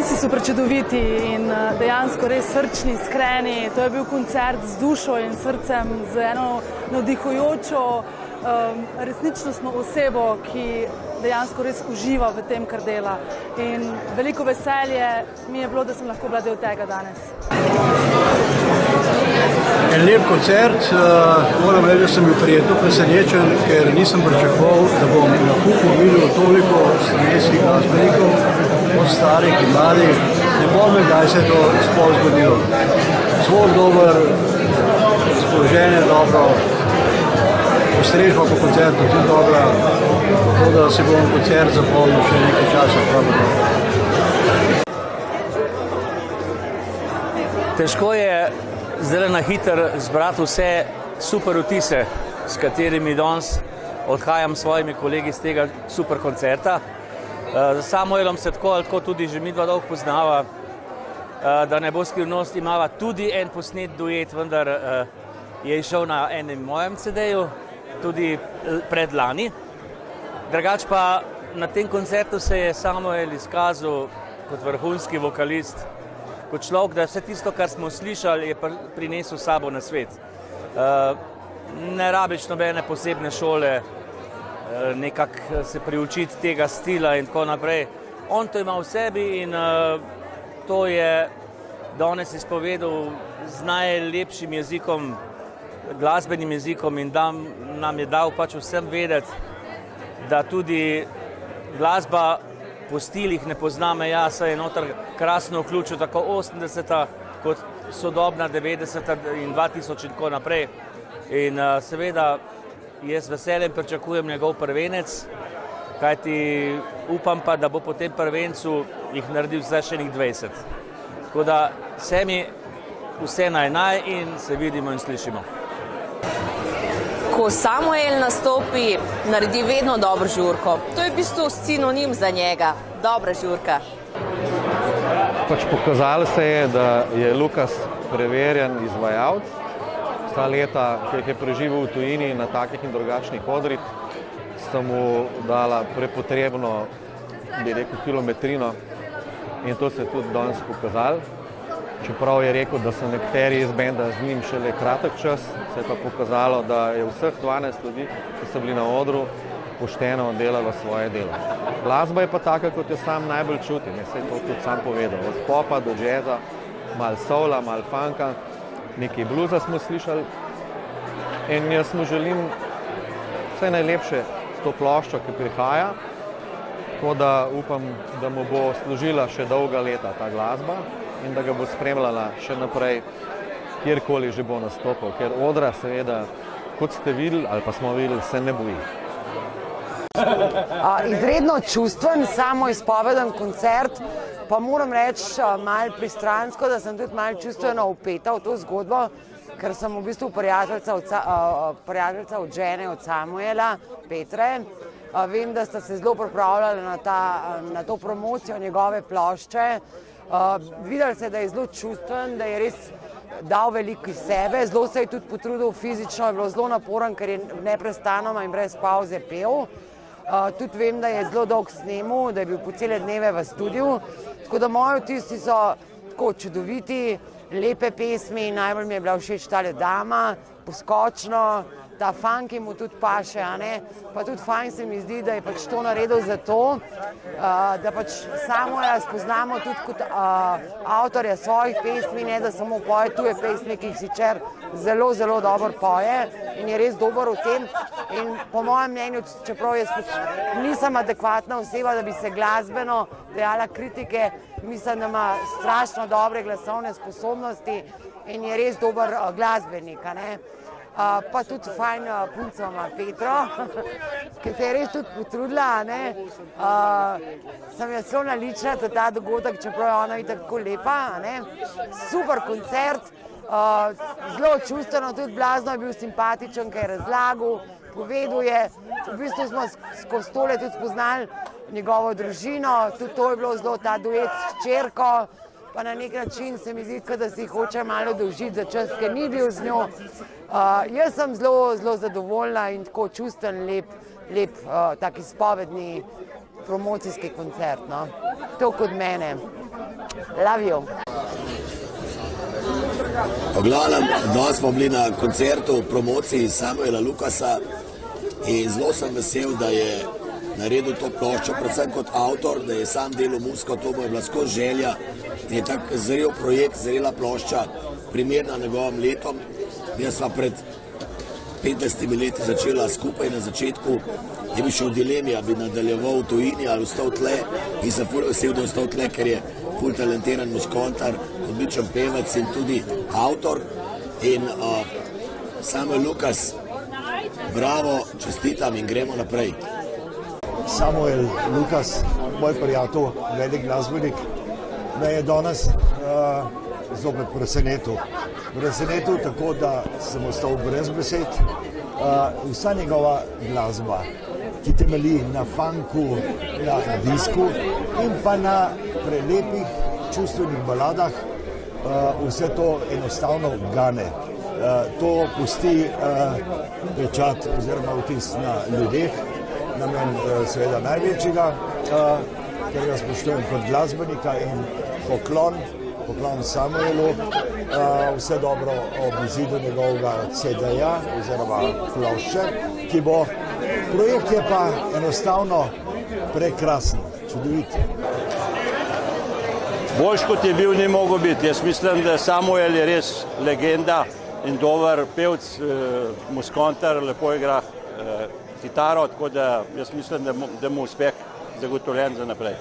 Zapisi so prečudoviti in dejansko res srčni, iskreni. To je bil koncert z dušo in srcem, z eno navdihujočo, resničnostno osebo, ki dejansko res uživa v tem, kar dela. In veliko veselje mi je bilo, da sem lahko bila del tega danes. En lep koncert, moram reči, da sem bil prijetno presenečen, ker nisem pričakoval, da bom na kupu videl toliko slovenskih glasbenikov, od starih in mladih. Ne bom me, kdaj se je to sploh zgodilo. Zvok dober, razpoloženje dobro, postrežba po koncertu tudi dobra, tako da si bom koncert zapomnil še nekaj časa pravno. Težko je zdaj na hitro zbrati vse super vtise, s katerimi danes odhajam s svojimi kolegi z tega super koncerta. Z Samuelom se tako ali tako tudi že midva dolgo poznava, da ne bo skrivnost, imava tudi en posnet duet, vendar je išel na enem mojem CD-ju, tudi predlani. Drugače pa na tem koncertu se je Samuel izkazal kot vrhunski vokalist, kot človek, da vse tisto, kar smo slišali, je prinesel sabo na svet. Ne rabiš nobene posebne šole, nekako se priučiti tega stila in tako naprej. On to ima v sebi in to je danes izpovedal z najlepšim jezikom, glasbenim jezikom in nam je dal pač vsem vedeti, da tudi glasba po stilih ne pozna meja, saj je noter krasno vključil tako 80-ta kot sodobna 90-ta in 2000 in tako naprej. In seveda jaz z veseljem pričakujem njegov prvenec, kajti upam pa, da bo po tem prvencu jih naredil zdaj še enih 20. Tako da se mi vse naj in se vidimo in slišimo. Ko Samuel nastopi, naredi vedno dobro žurko. To je v bistvu sinonim za njega. Dobra žurka. Pač pokazalo se je, da je Lukas preverjen izvajalec. Vsa leta, ki jih je preživel v tujini na takih in drugačnih odrih, sta mu dala prepotrebno, bi rekel, kilometrino in to se je tudi danes pokazalo. Čeprav je rekel, da so nekateri iz benda z njim šele kratek čas, se je pa pokazalo, da je vseh 12 ljudi, ki so bili na odru, pošteno delalo svoje delo. Glasba je pa taka, kot jo sam najbolj čuti, se je to tudi sam povedal. Od popa do džeza, malo soula, malo funka, nekaj bluza smo slišali in jaz mu želim vse najlepše s to ploščo, ki prihaja, tako da upam, da mu bo služila še dolga leta ta glasba in da ga bo spremljala še naprej, kjerkoli že bo nastopil, ker odra seveda, kot ste videli ali pa smo videli, se ne boji. Izredno čustven, samoizpoveden koncert, pa moram reči malo pristransko, da sem tudi malo čustveno vpeta v to zgodbo, ker sem v bistvu prijateljica od žene, od Samuela, Petre. Vem, da sta se zelo pripravljali na to promocijo njegove plošče. Videli se, da je zelo čustven, da je res dal veliko iz sebe, zelo se je tudi potrudil fizično, je bilo zelo naporen, ker je neprestanoma in brez pauze pel. Tudi vem, da je zelo dolg snemal, da je bil po cele dneve v studiu, tako da moji vtisi so tako čudoviti, lepe pesmi, najbolj mi je bila všeč tale Dama, poskočno, ta funk mu tudi paše, pa tudi fajn se mi zdi, da je pač to naredil zato, da pač Samuela spoznamo tudi kot avtorja svojih pesmi, ne da samo poje tuje pesmi, ki jih sicer zelo, zelo dobro poje in je res dober v tem. In po mojem mnenju, čeprav jaz nisem adekvatna oseba, da bi se glasbeno dejala kritike, mislim, da ima strašno dobre glasovne sposobnosti in je res dober glasbenik, pa tudi fajn punco ima Petro, ki se je res tudi potrudila, sem jaz zelo nalična za ta dogodek, čeprav je ona itak tako lepa, super koncert, zelo čustveno, tudi blazno je bil simpatičen, ker je razlagal, povedal je, v bistvu smo skozi tole tudi spoznali njegovo družino, tudi to je bilo zelo ta duet s hčerko, pa na nek način se mi zdi, da si hoče malo dolžiti za čas, ker ni bil z njo. Jaz sem zelo, zelo zadovoljna in tako čustven, lep tak izpovedni promocijski koncert, to kot mene. Love you. V glavnem, danes smo bili na koncertu v promociji Samuela Lucasa in zelo sem vesel, da je naredil to ploščo, predvsem kot avtor, da je sam delal muziko, to mu je bila skozi želja. Je tak zrel projekt, zrela plošča, primerna njegovim letom. Jaz sva pred 15 leti začela skupaj na začetku, je bil še v dilemi, ali bi nadaljeval v tujini ali ostal tle in sem ful vesel, da je ostal tle, ker je ful talentiran muzikantar, odličen pevec in tudi avtor. In Samuel Lucas, bravo, čestitam in gremo naprej. Samuel Lucas, moj prijatelj, velik glasbenik, me je danes zopet presenetil. Presenetil tako, da sem ostal brez besed. Vsa njegova glasba, ki temelji na funku, na disku in pa na prelepih čustvenih baladah, vse to enostavno gane. To pusti pečat oziroma vtis na ljudeh, namen seveda največjega, ker ga spoštujem kot glasbenika in poklon Samuelu, vse dobro ob izidu njegovega CD-ja oziroma plošče, ki bo, projekt je pa enostavno prekrasen, čudovit. Boljš kot je bil, ni mogel biti. Jaz mislim, da Samuel je res legenda in dober pevc, muzikantar, lepo igra kitaro, tako da jaz mislim, da mu uspeh zagotovljen za naprej.